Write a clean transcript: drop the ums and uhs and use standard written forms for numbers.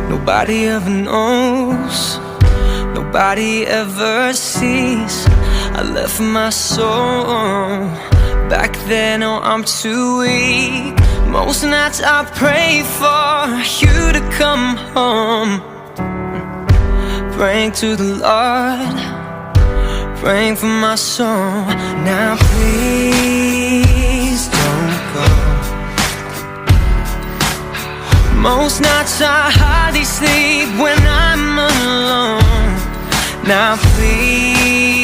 Nobody ever knows, nobody ever sees. I left my soul back then, oh I'm too weak. Most nights I pray for you to come home, praying to the Lord, praying for my soul. Now please don't go. Most nights I hardly sleep when I'm alone. Now please